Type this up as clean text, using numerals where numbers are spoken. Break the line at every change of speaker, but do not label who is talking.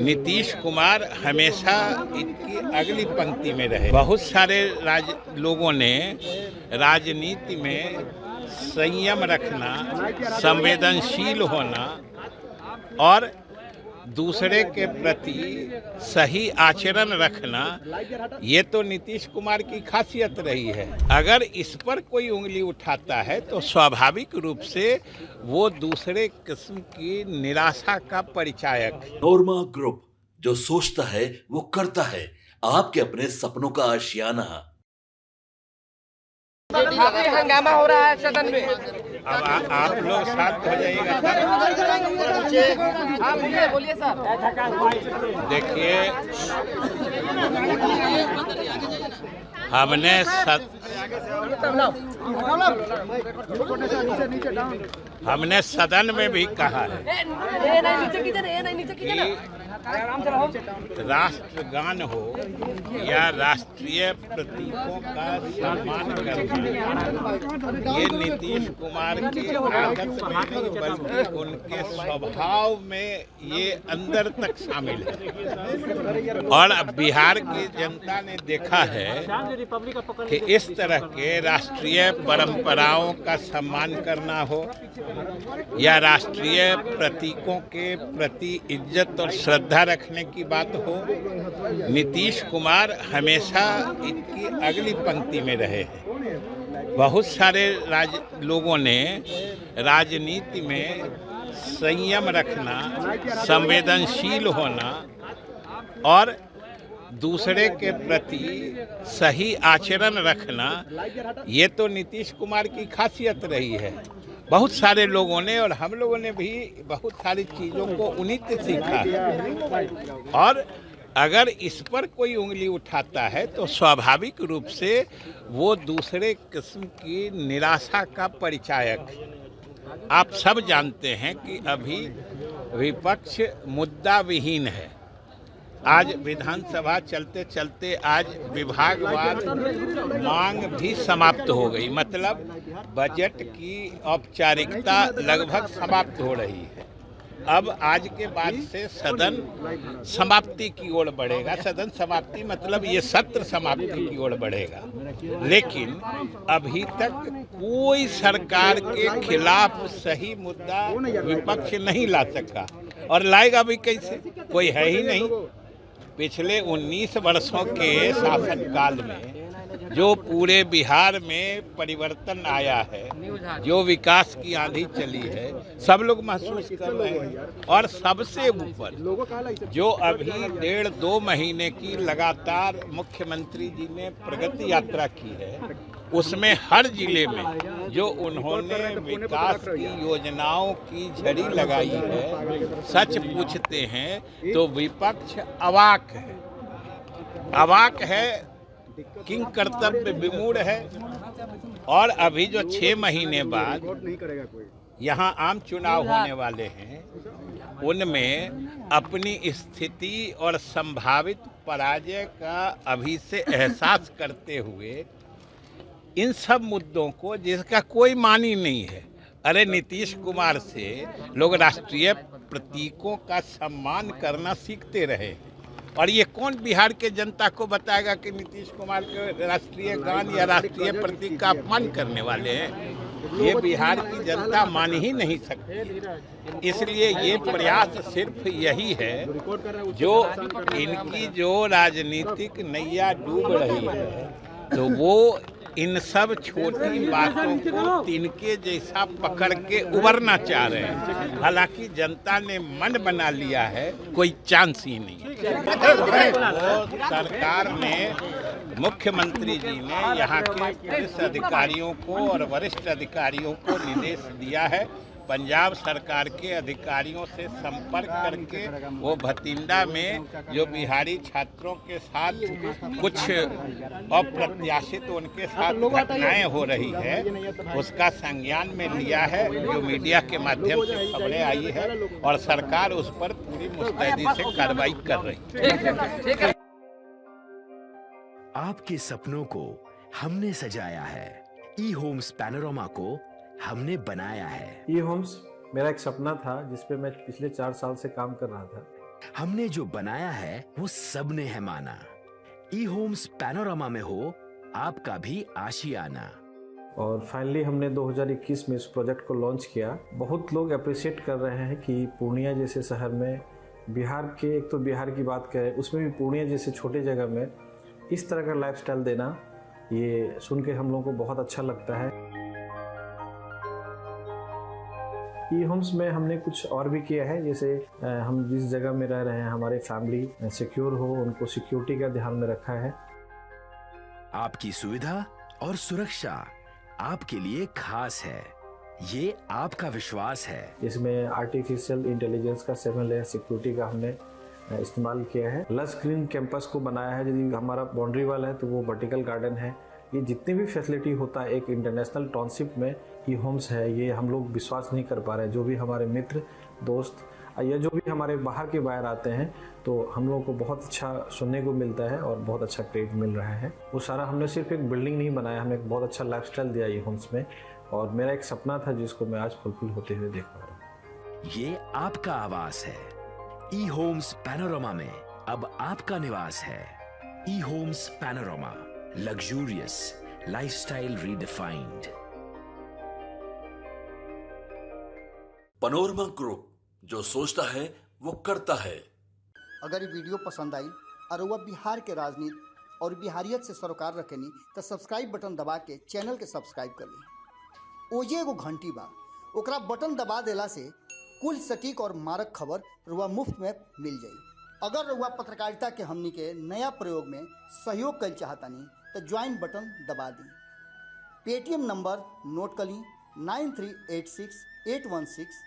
नीतीश कुमार हमेशा इनकी अगली पंक्ति में रहे। बहुत सारे लोगों ने राजनीति में संयम रखना, संवेदनशील होना और दूसरे के प्रति सही आचरण रखना, ये तो नीतीश कुमार की खासियत रही है। अगर इस पर कोई उंगली उठाता है तो स्वाभाविक रूप से वो दूसरे किस्म की निराशा का परिचायक।
नोरमा ग्रुप, जो सोचता है वो करता है। आपके अपने सपनों का आशियाना।
हंगामा हो रहा है सदन में।
अब आप लोग शांत हो जाइएगा।
बोलिए सर।
देखिए, हमने सदन में भी कहा है कि राष्ट्रगान हो या राष्ट्रीय प्रतीकों का सम्मान करना, ये नीतीश कुमार की आदत में नहीं बल्कि उनके स्वभाव में ये अंदर तक शामिल है। और अब बिहार की जनता ने देखा है कि इस तरह के राष्ट्रीय परंपराओं का सम्मान करना हो या राष्ट्रीय प्रतीकों के प्रति इज्जत और श्रद्धा रखने की बात हो, नीतीश कुमार हमेशा इनकी अगली पंक्ति में रहे हैं। बहुत सारे लोगों ने राजनीति में संयम रखना, संवेदनशील होना और दूसरे के प्रति सही आचरण रखना, ये तो नीतीश कुमार की खासियत रही है। बहुत सारे लोगों ने और हम लोगों ने भी बहुत सारी चीज़ों को उन्हीं से सीखा है। और अगर इस पर कोई उंगली उठाता है तो स्वाभाविक रूप से वो दूसरे किस्म की निराशा का परिचायक। आप सब जानते हैं कि अभी विपक्ष मुद्दा विहीन है। आज विधानसभा चलते चलते आज विभागवार मांग भी समाप्त हो गई। मतलब बजट की औपचारिकता लगभग समाप्त हो रही है। अब आज के बाद से सदन समाप्ति की ओर बढ़ेगा। सदन समाप्ति मतलब ये सत्र समाप्ति की ओर बढ़ेगा। लेकिन अभी तक कोई सरकार के खिलाफ सही मुद्दा विपक्ष नहीं ला सका और लाएगा भी कैसे? कोई है ही नहीं। पिछले 19 वर्षों के शासनकाल में जो पूरे बिहार में परिवर्तन आया है, जो विकास की आंधी चली है, सब लोग महसूस कर रहे हैं। और सबसे ऊपर जो अभी 1.5-2 महीने की लगातार मुख्यमंत्री जी ने प्रगति यात्रा की है, उसमें हर जिले में जो उन्होंने विकास की योजनाओं की झड़ी लगाई है, सच पूछते हैं तो विपक्ष अवाक है। अवाक है, किंग कर्तव्य विमूढ़ है। और अभी जो 6 महीने बाद यहाँ आम चुनाव होने वाले हैं, उनमें अपनी स्थिति और संभावित पराजय का अभी से एहसास करते हुए इन सब मुद्दों को, जिसका कोई मानी नहीं है, अरे नीतीश कुमार से लोग राष्ट्रीय प्रतीकों का सम्मान करना सीखते रहे। और ये कौन बिहार के जनता को बताएगा कि नीतीश कुमार के राष्ट्रीय गान या राष्ट्रीय प्रतीक का अपमान करने वाले हैं? ये बिहार की जनता मान ही नहीं सकती। इसलिए ये प्रयास सिर्फ यही है, जो इनकी जो राजनीतिक नैया डूब रही है, तो वो इन सब छोटी बातों को तिनके जैसा पकड़ के उबरना चाह रहे हैं। हालांकि जनता ने मन बना लिया है, कोई चांस ही नहीं। वो सरकार ने, मुख्यमंत्री जी ने यहाँ के पुलिस अधिकारियों को और वरिष्ठ अधिकारियों को निर्देश दिया है, पंजाब सरकार के अधिकारियों से संपर्क करके वो भटिंडा में जो बिहारी छात्रों के साथ कुछ अप्रत्याशित उनके साथ घटनाएं हो रही है, उसका संज्ञान में लिया है, जो मीडिया के माध्यम से खबरें आई है, और सरकार उस पर पूरी मुस्तैदी से कार्रवाई कर रही है।
आपके सपनों को हमने सजाया है। ई होम्स पैनोरमा को हमने बनाया है।
ई होम्स मेरा एक सपना था, जिस पे मैं पिछले 4 साल से काम कर रहा था।
हमने जो बनाया है वो सबने है माना। ई होम्स पैनोरामा में हो आपका भी आशियाना।
और फाइनली हमने 2021 में इस प्रोजेक्ट को लॉन्च किया। बहुत लोग अप्रिशिएट कर रहे हैं कि पूर्णिया जैसे शहर में, बिहार के, एक तो बिहार की बात करें उसमें भी पूर्णिया जैसे छोटे जगह में इस तरह का लाइफस्टाइल देना, ये सुन के हम लोगों को बहुत अच्छा लगता है। ई होम्स में हमने कुछ और भी किया है, जैसे हम जिस जगह में रह रहे हैं हमारे फैमिली सिक्योर हो, उनको सिक्योरिटी का ध्यान में रखा है।
आपकी सुविधा और सुरक्षा आपके लिए खास है, ये आपका विश्वास है।
इसमें आर्टिफिशियल इंटेलिजेंस का 7 लेयर सिक्योरिटी का हमने इस्तेमाल किया है। लस ग्रीन कैंपस को बनाया है। यदि हमारा बाउंड्री वाल है तो वो वर्टिकल गार्डन है। ये जितनी भी फैसिलिटी होता है एक इंटरनेशनल टाउनशिप में, ई होम्स है, ये हम लोग विश्वास नहीं कर पा रहे हैं। जो भी हमारे मित्र दोस्त या जो भी हमारे बाहर के बाहर आते हैं तो हम लोगों को बहुत अच्छा सुनने को मिलता है और बहुत अच्छा क्रेडिट मिल रहा है। वो सारा हमने सिर्फ एक बिल्डिंग नहीं बनाया, हमें एक बहुत अच्छा लाइफस्टाइल दिया ई होम्स में, और मेरा एक सपना था जिसको मैं आज फुलफिल होते हुए देख पा रहा हूँ।
ये आपका आवास है। ई होम्स पैनोरामा में अब आपका निवास है। E homes panorama, luxurious lifestyle redefined.
Panorama group, जो सोचता है वो करता है।
अगर ये वीडियो पसंद आई और वह बिहार के राजनीति और बिहारियत से सरोकार रखेनी तो सब्सक्राइब बटन दबा के चैनल के सब्सक्राइब कर ली। ओजे एगो घंटी बा, ओकरा बटन दबा देला से कुल सटीक और मारक खबर रुआ मुफ्त में मिल जाई। अगर रुआ पत्रकारिता के हमनी के नया प्रयोग में सहयोग कर चाहतानी तो ज्वाइन बटन दबा दी। पेटीएम नंबर नोट कर ली 9386 816